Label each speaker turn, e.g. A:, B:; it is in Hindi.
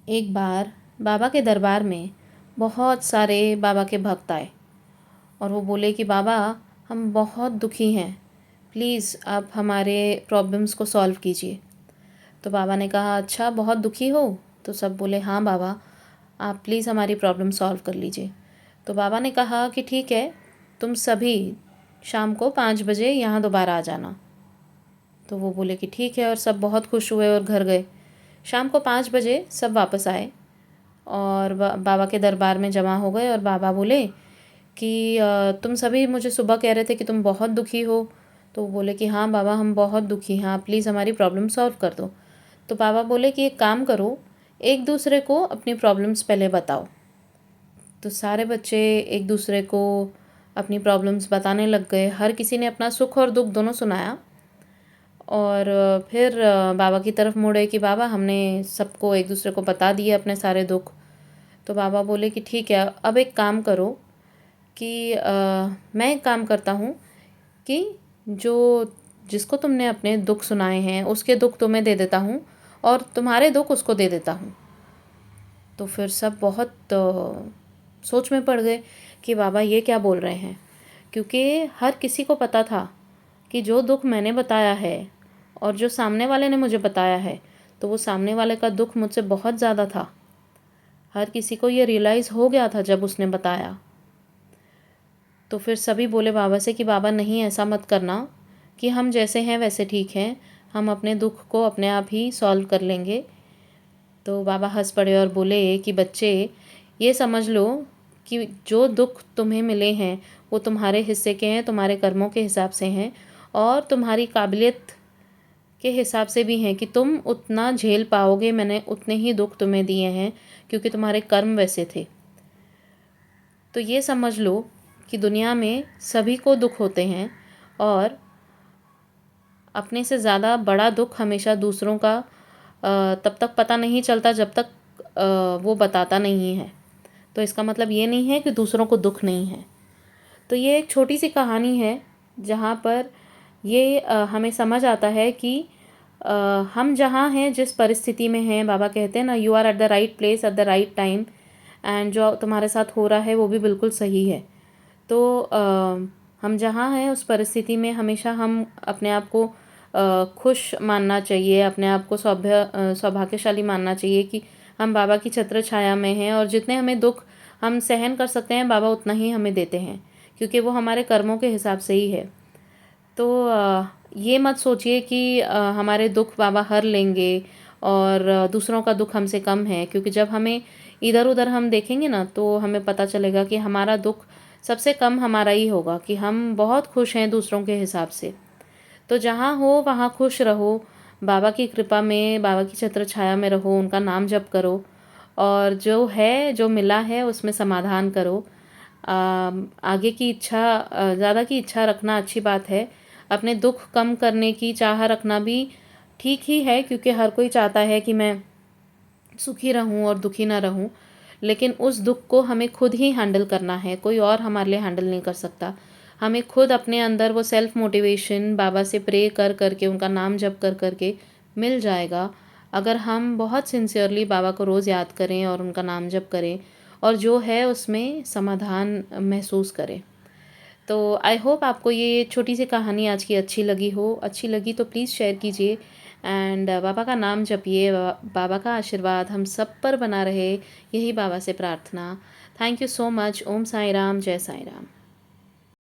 A: एक बार बाबा के दरबार में बहुत सारे बाबा के भक्त आए और वो बोले कि बाबा, हम बहुत दुखी हैं, प्लीज़ आप हमारे प्रॉब्लम्स को सॉल्व कीजिए। तो बाबा ने कहा, अच्छा बहुत दुखी हो? तो सब बोले, हाँ बाबा, आप प्लीज़ हमारी प्रॉब्लम सॉल्व कर लीजिए। तो बाबा ने कहा कि ठीक है, तुम सभी शाम को 5 बजे यहाँ दोबारा आ जाना। तो वो बोले कि ठीक है, और सब बहुत खुश हुए और घर गए। शाम को 5 बजे सब वापस आए और बाबा के दरबार में जमा हो गए और बाबा बोले कि तुम सभी मुझे सुबह कह रहे थे कि तुम बहुत दुखी हो। तो वो बोले कि हाँ बाबा, हम बहुत दुखी हैं, आप प्लीज़ हमारी प्रॉब्लम सॉल्व कर दो। तो बाबा बोले कि एक काम करो, एक दूसरे को अपनी प्रॉब्लम्स पहले बताओ। तो सारे बच्चे एक दूसरे को अपनी प्रॉब्लम्स बताने लग गए। हर किसी ने अपना सुख और दुख दोनों सुनाया और फिर बाबा की तरफ मुड़े कि बाबा, हमने सबको एक दूसरे को बता दिए अपने सारे दुख। तो बाबा बोले कि ठीक है, अब एक काम करो कि मैं एक काम करता हूँ कि जो जिसको तुमने अपने दुख सुनाए हैं उसके दुख तुम्हें दे देता हूँ और तुम्हारे दुख उसको दे देता हूँ। तो फिर सब बहुत सोच में पड़ गए कि बाबा ये क्या बोल रहे हैं, क्योंकि हर किसी को पता था कि जो दुख मैंने बताया है और जो सामने वाले ने मुझे बताया है, तो वो सामने वाले का दुख मुझसे बहुत ज़्यादा था। हर किसी को ये रियलाइज़ हो गया था जब उसने बताया। तो फिर सभी बोले बाबा से कि बाबा नहीं, ऐसा मत करना, कि हम जैसे हैं वैसे ठीक हैं, हम अपने दुख को अपने आप ही सॉल्व कर लेंगे। तो बाबा हंस पड़े और बोले कि बच्चे, ये समझ लो कि जो दुख तुम्हें मिले हैं वो तुम्हारे हिस्से के हैं, तुम्हारे कर्मों के हिसाब से हैं और तुम्हारी काबिलियत के हिसाब से भी हैं कि तुम उतना झेल पाओगे। मैंने उतने ही दुख तुम्हें दिए हैं क्योंकि तुम्हारे कर्म वैसे थे। तो ये समझ लो कि दुनिया में सभी को दुख होते हैं और अपने से ज़्यादा बड़ा दुख हमेशा दूसरों का तब तक पता नहीं चलता जब तक वो बताता नहीं है। तो इसका मतलब ये नहीं है कि दूसरों को दुख नहीं है। तो ये एक छोटी सी कहानी है जहाँ पर ये हमें समझ आता है कि हम जहाँ हैं, जिस परिस्थिति में हैं, बाबा कहते हैं ना, you are at the right place at the right time, and जो तुम्हारे साथ हो रहा है वो भी बिल्कुल सही है। तो हम जहाँ हैं उस परिस्थिति में हमेशा हम अपने आप को खुश मानना चाहिए, अपने आप को सौभाग्यशाली मानना चाहिए कि हम बाबा की छत्र छाया में हैं और जितने हमें दुख हम सहन कर सकते हैं, बाबा उतना ही हमें देते हैं क्योंकि वो हमारे कर्मों के हिसाब से ही है। तो ये मत सोचिए कि हमारे दुख बाबा हर लेंगे और दूसरों का दुख हमसे कम है, क्योंकि जब हमें इधर उधर हम देखेंगे ना तो हमें पता चलेगा कि हमारा दुख सबसे कम हमारा ही होगा, कि हम बहुत खुश हैं दूसरों के हिसाब से। तो जहाँ हो वहाँ खुश रहो, बाबा की कृपा में, बाबा की छत्र छाया में रहो, उनका नाम जप करो और जो है, जो मिला है उसमें समाधान करो। आगे की इच्छा, ज़्यादा की इच्छा रखना अच्छी बात है। अपने दुख कम करने की चाह रखना भी ठीक ही है, क्योंकि हर कोई चाहता है कि मैं सुखी रहूं और दुखी ना रहूं। लेकिन उस दुख को हमें खुद ही हैंडल करना है, कोई और हमारे लिए हैंडल नहीं कर सकता। हमें खुद अपने अंदर वो सेल्फ मोटिवेशन बाबा से प्रे कर करके, उनका नाम जप कर करके मिल जाएगा। अगर हम बहुत सिंसियरली बाबा को रोज़ याद करें और उनका नाम जप करें और जो है उसमें समाधान महसूस करें। तो आई होप आपको ये छोटी सी कहानी आज की अच्छी लगी हो। अच्छी लगी तो प्लीज़ शेयर कीजिए एंड बाबा का नाम जपिए। बाबा का आशीर्वाद हम सब पर बना रहे, यही बाबा से प्रार्थना। Thank you so much. Om Sai Ram, जय साई राम।